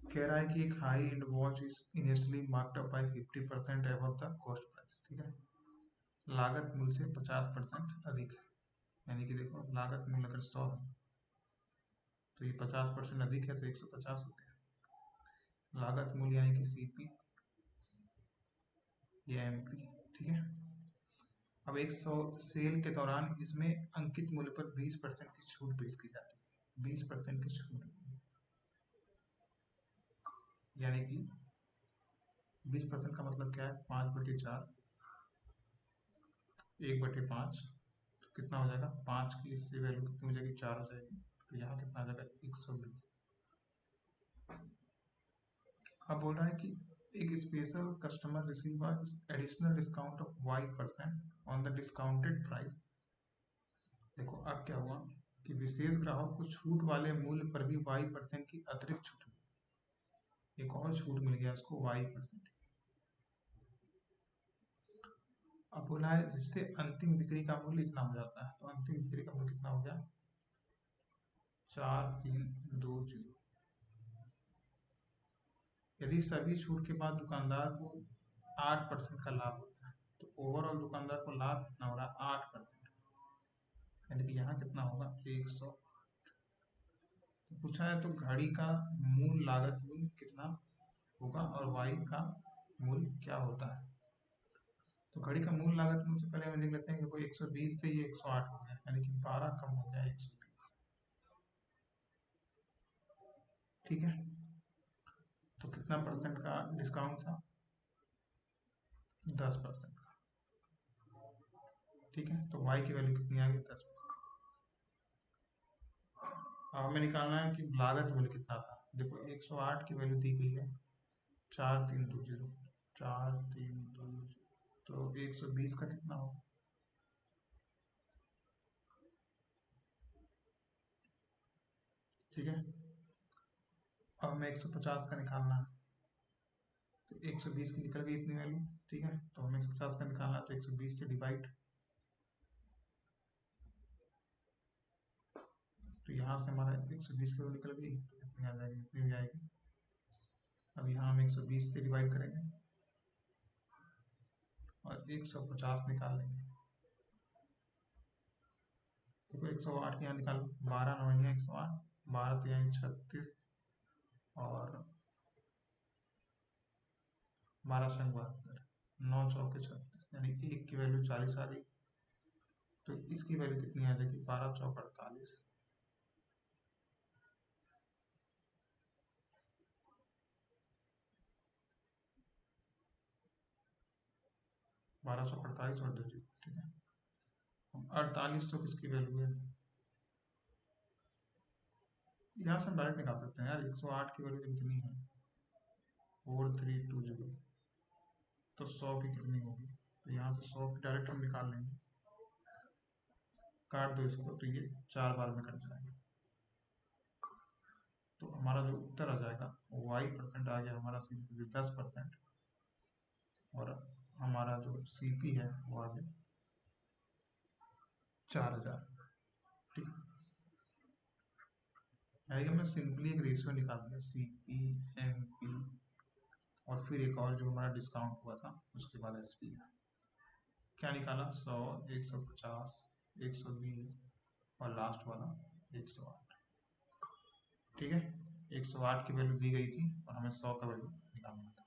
कह रहा है कि एक high and watch is initially marked up by 50% above the cost price. ठीक है, लागत मूल्य से 50% अधिक है, यानी कि देखो लागत मूल्य अगर 100 है तो ये 50% अधिक है तो 150 हो गया। लागत मूल्य यानी कि सीपी या एमपी। ठीक है, अब 100 सेल के दौरान इसमें अंकित मूल्य पर 20% की छूट पेश की जाती है। 20% की छूट, यानी कि 20% का मतलब क्या है, 5/4, 1/5, तो कितना हो जाएगा, 5 की इससे वैल्यू कितनी हो जाएगी, 4 हो जाएगी, तो यहाँ कितना आ जाएगा, 120। अब बोल रहा है कि एक special customer receive additional discount of Y% on the discounted price. देखो अब क्या हुआ कि विशेष ग्राहक को छूट वाले मूल्य पर भी Y% की अतिरिक्त छूट मिली, एक और छूट मिल गया उसको Y%। अब बोला है जिससे अंतिम बिक्री का मूल्य इतना हो जाता है, तो अंतिम बिक्री का मूल्य कितना हो गया, 4320। यदि सभी छूट के बाद दुकानदार को 8% का लाभ होता है, तो ओवरऑल दुकानदार को लाभ कितना हो रहा है, 8%, यानी कि यहाँ कितना होगा, 100। तो पूछा है तो घड़ी का मूल लागत मूल्य कितना होगा और वाई का मूल्य क्या होता है। तो घड़ी का मूल लागत मूल्य से पहले हम देख लेते हैं कि 120 से ये 108 हो गया, यानी कि 12 कम हो गया 120। ठीक है, तो कितना परसेंट का डिस्काउंट था, 10% का। ठीक है, तो y की वैल्यू कितनी आ गई, 10%। अब हमें निकालना है कि लागत मूल्य कितना था। देखो 108 की वैल्यू दी गई है 4320, 4320, तो 120 का कितना होगा, ठीक है। अब हमें 150 का निकालना है, तो 120 की निकल गई इतनी वैल्यू। ठीक है, तो हमें 150 का निकालना है तो 120 से डिवाइड, तो यहाँ से हमारा 120 की वैल्यू निकल गई, तो कितनी आ जाएगी, इतनी हो जाएगी। अब यहाँ हम 120 से डिवाइड करेंगे और 150 निकाल लेंगे। देखो 108 के यहाँ निकालो, 12 नौ है 108, 12 तिहाई 36 और 12 संग 72, 9 चौके 36, यानी एक की वैल्यू 40 आ गई। तो इसकी वैल्यू कितनी आ जाएगी, 12 चौक 48। 12 चौक 48 और 2 जीरो। ठीक है, 48 तो किसकी वैल्यू है, यहाँ से हम डायरेक्ट निकाल सकते हैं यार। 108 की वैल्यू कितनी है, 4320, तो 100 की कितनी होगी, तो यहाँ से 100 की डायरेक्ट हम निकाल लेंगे। काट दो इसको, तो ये 4 बार में कट जाएगा। तो हमारा जो उत्तर आ जाएगा Y% आ गया हमारा, सीधे 10%, और हमारा जो CP है वो आ गया 4000। ठीक है, हमने सिंपली एक रेशियो निकाल दिया, CP MP और फिर एक और जो हमारा डिस्काउंट हुआ था उसके बाद SP है। क्या निकाला, 100, 150, 120 और लास्ट वाला 108। ठीक है, 108 की वैल्यू दी गई थी और हमें 100 का वैल्यू निकालना था।